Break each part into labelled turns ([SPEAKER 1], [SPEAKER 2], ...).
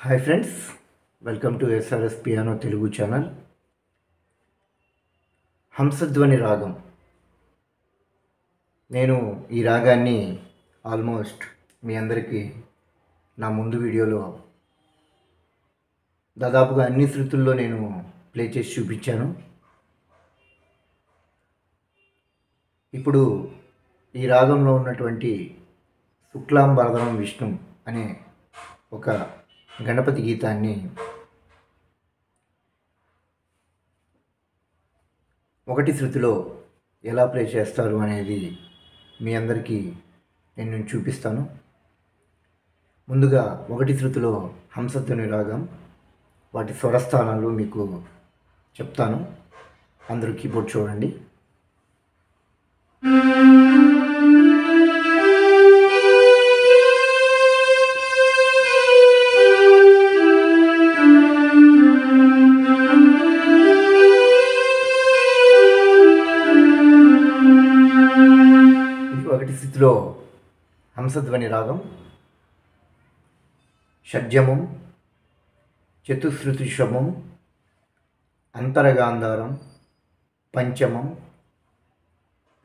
[SPEAKER 1] Hi friends, welcome to SRS piano Telugu channel. Hamsadhwani రాగం. నేను ఈ రాగాన్ని ఆల్మోస్ట్ మీ అందరికీ నా ముందు వీడియోలో దాదాపుగా అన్ని శృతుల్లో నేను ప్లే చేసి చూపించాను. ఇప్పుడు ఈ రాగంలో ఉన్నటువంటి శుక్లాంబరధరం విష్ణు అనే ఒక గణపతి గీతాన్ని ఒకటి శృతిలో ఎలా ప్లే చేస్తారు అనేది మీ అందరికీ నేను చూపిస్తాను. ముందుగా ఒకటి శృతిలో హంసధ్వని రాగం, వాటి స్వరస్థానాలు మీకు చెప్తాను. అందరూ కీబోర్డ్ చూడండి. ఒకటి స్థితిలో హంసధ్వని రాగం. షడ్జమం, చతుశ్రుతిషమం, అంతరగాంధారం, పంచమం,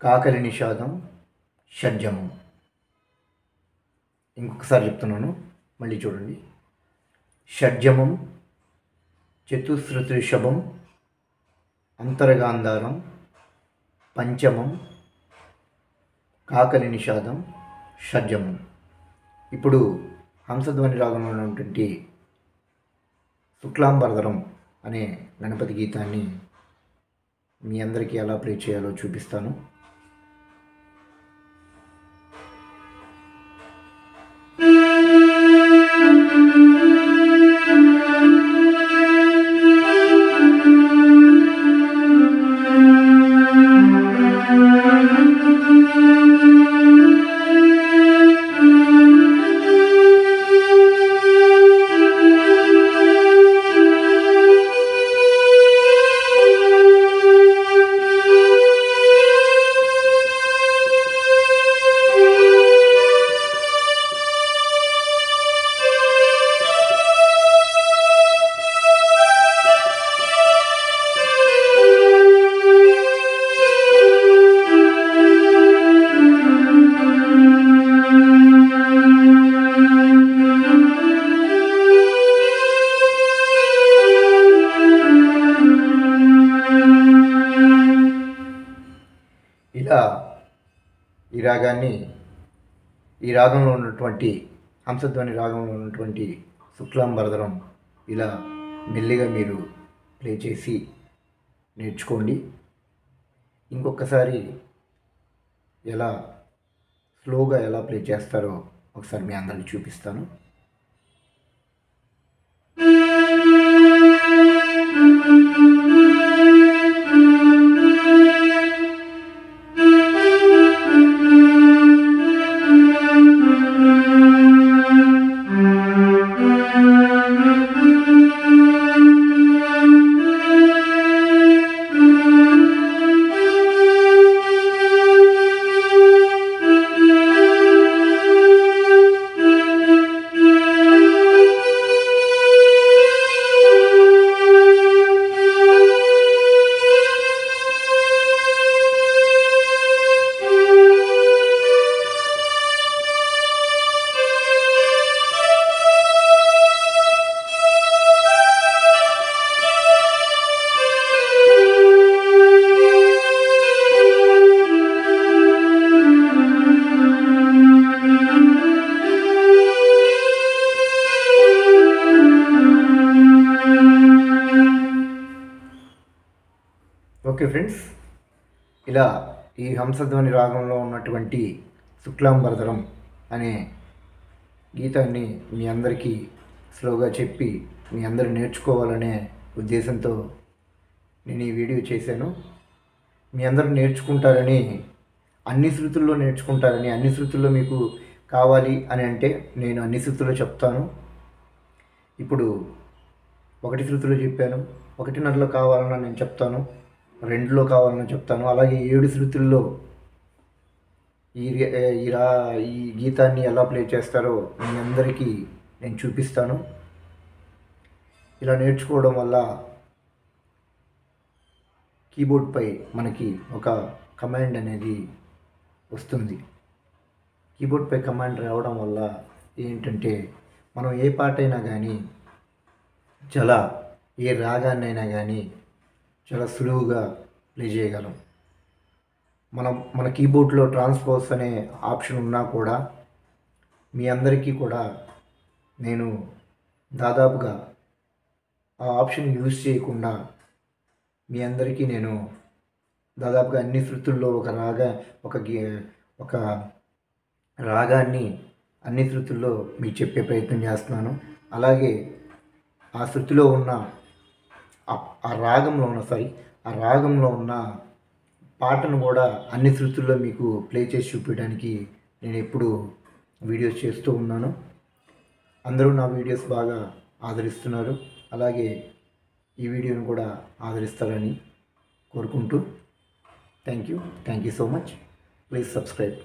[SPEAKER 1] కాకలి నిషాదం, షడ్జమం. ఇంకొకసారి చెప్తున్నాను, మళ్ళీ చూడండి. షడ్జమం, చతుశ్రుతిషభం, అంతరగాంధారం, పంచమం, కాకలి నిషాదం, షడ్జమం. ఇప్పుడు హంసధ్వని రాగంలో ఉన్నటువంటి శుక్లాంబరధరం అనే గణపతి గీతాన్ని మీ అందరికీ ఎలా ప్లే చేయాలో చూపిస్తాను. ఇలా ఈ రాగంలో ఉన్నటువంటి హంసధ్వని రాగంలో ఉన్నటువంటి శుక్లాంబరధరం ఇలా మెల్లిగా మీరు ప్లే చేసి నేర్చుకోండి. ఇంకొకసారి స్లోగా ఎలా ప్లే చేస్తారో ఒకసారి మీ అందరికీ చూపిస్తాను. ఓకే ఫ్రెండ్స్, ఇలా ఈ హంసధ్వని రాగంలో ఉన్నటువంటి శుక్లాంబరధరం అనే గీతాన్ని మీ అందరికీ స్లోగా చెప్పి మీ అందరూ నేర్చుకోవాలనే ఉద్దేశంతో నేను ఈ వీడియో చేశాను. మీ అందరూ నేర్చుకుంటారని, అన్ని శృతుల్లో నేర్చుకుంటారని, అన్ని శృతుల్లో మీకు కావాలి అని అంటే నేను అన్ని శృతుల్లో చెప్తాను. ఇప్పుడు ఒకటి శృతిలో చెప్పాను, 1:30లో కావాలన్నా నేను చెప్తాను, 2లో కావాలని చెప్తాను. అలాగే 7 శృతుల్లో ఈ గీతాన్ని ఎలా ప్లే చేస్తారో మీ అందరికీ నేను చూపిస్తాను. ఇలా నేర్చుకోవడం వల్ల కీబోర్డ్పై మనకి ఒక కమాండ్ అనేది వస్తుంది. కీబోర్డ్పై కమాండ్ రావడం వల్ల ఏంటంటే మనం ఏ పాటైనా కానీ చాలా ఏ రాగాన్నైనా కానీ చాలా సులువుగా ప్లే చేయగలం. మన కీబోర్డ్లో ట్రాన్స్పోజ్ అనే ఆప్షన్ ఉన్నా కూడా మీ అందరికీ కూడా నేను దాదాపుగా ఆ ఆప్షన్ యూజ్ చేయకుండా మీ అందరికీ నేను దాదాపుగా అన్ని శృతుల్లో ఒక రాగాన్ని అన్ని శృతుల్లో మీకు చెప్పే ప్రయత్నం చేస్తున్నాను. అలాగే ఆ శృతిలో ఉన్న ఆ రాగంలో ఉన్న పాటను కూడా అన్ని శృతుల్లో మీకు ప్లే చేసి చూపించడానికి నేను ఎప్పుడు వీడియోస్ చేస్తూ ఉన్నాను. అందరూ నా వీడియోస్ బాగా ఆదరిస్తున్నారు. అలాగే ఈ వీడియోను కూడా ఆదరిస్తారని కోరుకుంటూ thank you so much. Please subscribe.